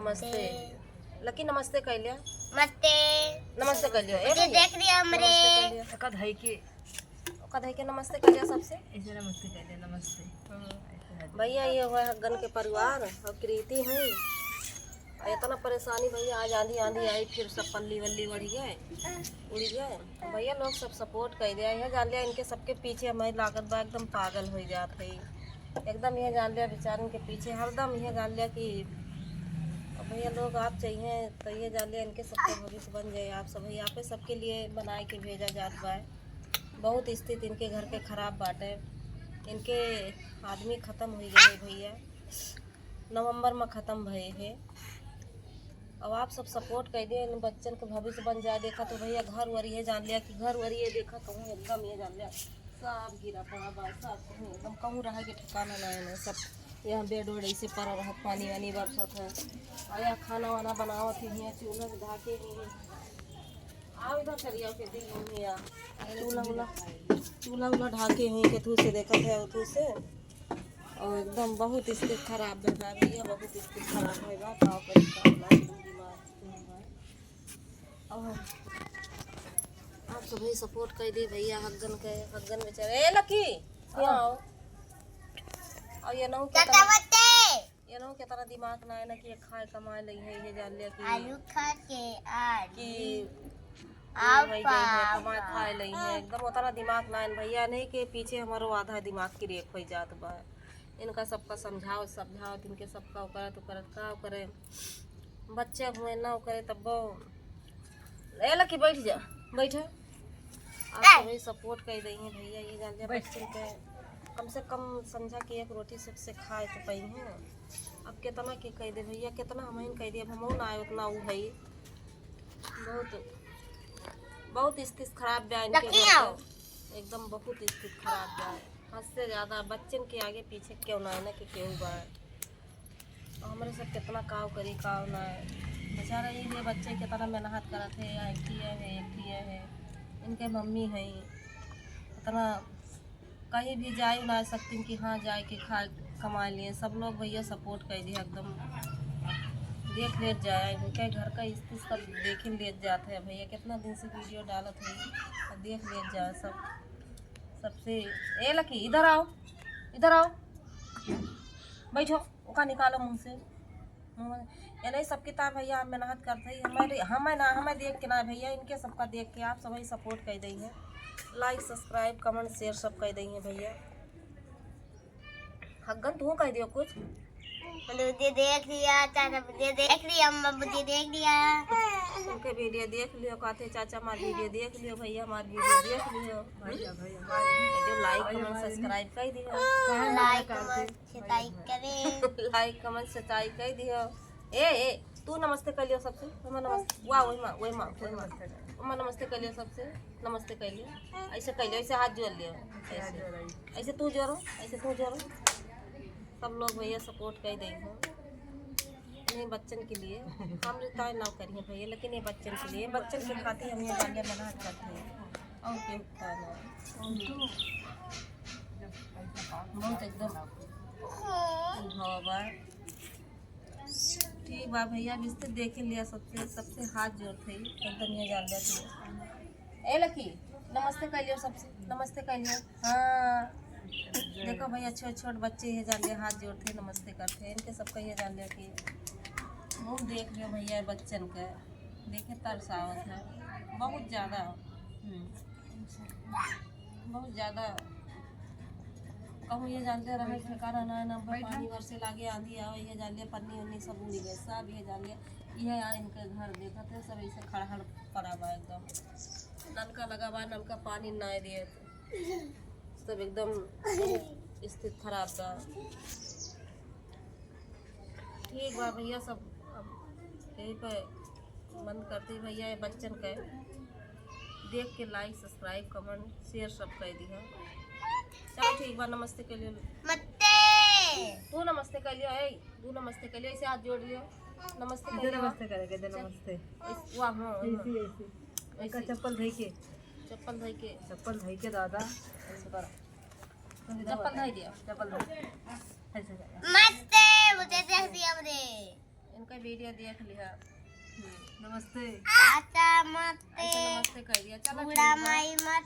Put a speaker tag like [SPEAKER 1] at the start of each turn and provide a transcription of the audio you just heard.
[SPEAKER 1] नमस्ते लकी नमस्ते कह लिया
[SPEAKER 2] नमस्ते
[SPEAKER 1] नमस्ते कर लियो
[SPEAKER 2] ये देख लिया हमरे
[SPEAKER 1] का धाई के नमस्ते कर लिया सबसे
[SPEAKER 3] ऐसे नमस्ते कह दे नमस्ते।
[SPEAKER 1] भैया ये हुआ हग्गन के परिवार और कृति है और इतना परेशानी भैया आज आंधी आंधी आई फिर सब पल्ली वल्ली उड़ गए तो भैया लोग सब सपोर्ट कर दिया यह जान लिया इनके सबके पीछे हमारी लागत बा एकदम पागल हो जात है एकदम यह जान लिया बेचारे के पीछे हरदम यह जान लिया कि भैया लोग आप चाहिए तो ये जान लिया इनके सबके भविष्य बन जाए आप सब यहाँ पे सबके लिए बनाए के भेजा जात बा बहुत स्थिति इनके घर के खराब बाटे इनके आदमी ख़त्म हो गए भैया नवंबर में ख़त्म भये है अब आप सब सपोर्ट कर दिए इन बच्चन के भविष्य बन जाए देखा तो भैया घर वर ये जान लिया कि घर वर ये देखा कहूँ एकदम ये जान लिया सब गिरा पड़ा बा सब कहूँ एकदम कहूँ रहा के ठिकाना ना सब यहाँ बेड वेड ऐसे पड़ा रहत पानी वानी बरसत है और यहाँ खाना वाना बनावत ही है चूल्हा से ढाके ही आओ इधर चलिए के दिन चूल्हा उला ढाके हुई के थू से देखा है उथू से और एकदम बहुत स्थिति खराब है भैया बहुत स्थिति खराब है गाँव पर आप सभी सपोर्ट कर दी भैया हग्गन बेचारे ए लकी यहाँ आओ और ये नहु के तरह दिमाग ना है ना कि खाए कमाए लई है ये जान लिया कि
[SPEAKER 2] आलू खा के आज
[SPEAKER 1] कि कमाए खाए लई है एकदम उतना दिमाग ना है भैया नहीं के पीछे हमारो आधा दिमाग की रेख हो जात बा इनका सबका समझाओ इनके सबका करत का करे बच्चे हुए ना करे तब ए लकी बैठ जा बैठे आप सभी सपोर्ट कर दी हैं भैया ये जान लिया बच्चे के कम से कम समझा कि एक रोटी से खाए तो पाई हैं अब कितना के कह दे भैया कितना हम कह दिए अब हम ना आए उतना वो है बहुत स्थिति खराब बा इनके एकदम बहुत स्थिति खराब बा हद से ज़्यादा बच्चन के आगे पीछे क्यों ना है ना कि क्यों बा हमारे सब कितना काव करी काव ना है बेचारा ये बच्चे कितना मेहनत करते हैं एक है इनके मम्मी है इतना कहीं भी जा ना सकती कि हाँ जाए के खा कमा लिए सब लोग भैया सपोर्ट कर दिया एकदम देख ले जाए इनके घर का स्थिति सब देख ले जाते हैं भैया कितना दिन से वीडियो डालत है देख ले जाए सबसे ए लकी इधर आओ बैठो उका निकालो मुँह से ये नहीं सबकी तरह भैया हम मेहनत करते हैं हमें देख के ना भैया इनके सबका देख के आप सभी सपोर्ट कर दी है लाइक सब्सक्राइब कमेंट शेयर सब कर दी है भैया हग्गन तू कह दियो कुछ
[SPEAKER 2] मुझे देख लिया चाचा मुझे देख लिया अम्मा मुझे देख लिया
[SPEAKER 1] उनके वीडियो देख लियो कहते चाचा हमारी वीडियो देख लियो भैया हमारी वीडियो देख लियो जो लाइक कमेंट सब्सक्राइब कर दियो लाइक कमेंट सब्सक्राइब कर दियो ए तू नमस्ते कर लियो सबसे हम नमस्ते वाह वही माँ नमस्ते कर लियो सबसे नमस्ते कर लियो ऐसे कर लियो ऐसे हाथ जोड़ लियो ऐसे तू जोड़ो सब लोग भैया सपोर्ट कर दे नहीं बच्चन के लिए हम रिताए ना करिए भैया लेकिन ये बच्चन के लिए बच्चन के खातिर हम ये जानिए मेहनत करते हैं और क्या बहुत एकदम ठीक बा भैया बिस्तर देख लिया सबसे हाथ जोड़ते एकदम ये जान लिया ए लकी नमस्ते कर लियो सबसे नमस्ते कर लियो हाँ देखो भैया छोट बच्चे ये जान लिया हाथ जोड़ते नमस्ते करते इनके सबका ये जान लिया कि मुँह देख लियो भैया बच्चन के देखे तरसावत है बहुत ज़्यादा कहूँ ये जानते रहे ठिकाना ना पानी घर से लागे आंधी आवे ये जान लिया पन्नी उन्नी सब उड़ी गए सब ये जान लिया ये यहाँ इनके घर देखा थे सब ऐसे खड़हड़ पड़ा बा एकदम नलका लगा बा नलका पानी ना दिए सब एकदम स्थिति खराब बा ठीक बा भैया सब अब यही पे बंद करते भैया ये बच्चन के देख के लाइक सब्सक्राइब कमेंट शेयर सब कर दी है चलो ठीक बा नमस्ते कर लियो तू नमस्ते कर लियो तू नमस्ते कर लियो ऐसे हाथ जोड़ लियो नमस्ते कर लियो
[SPEAKER 3] नमस्ते करेंगे दे नमस्ते
[SPEAKER 1] वाह हाँ
[SPEAKER 3] ऐसे चप्पल धई के दादा ऐसे कर
[SPEAKER 1] चप्पल धई दिया
[SPEAKER 3] चप्पल धई ऐसे
[SPEAKER 2] मस्त मुझे देख दिया मुझे
[SPEAKER 1] इनका वीडियो देख लिया।
[SPEAKER 3] नमस्ते।
[SPEAKER 2] आचा मत
[SPEAKER 1] ऐसे नमस्ते कह दिया। चलो
[SPEAKER 2] बूढ़ा माई मत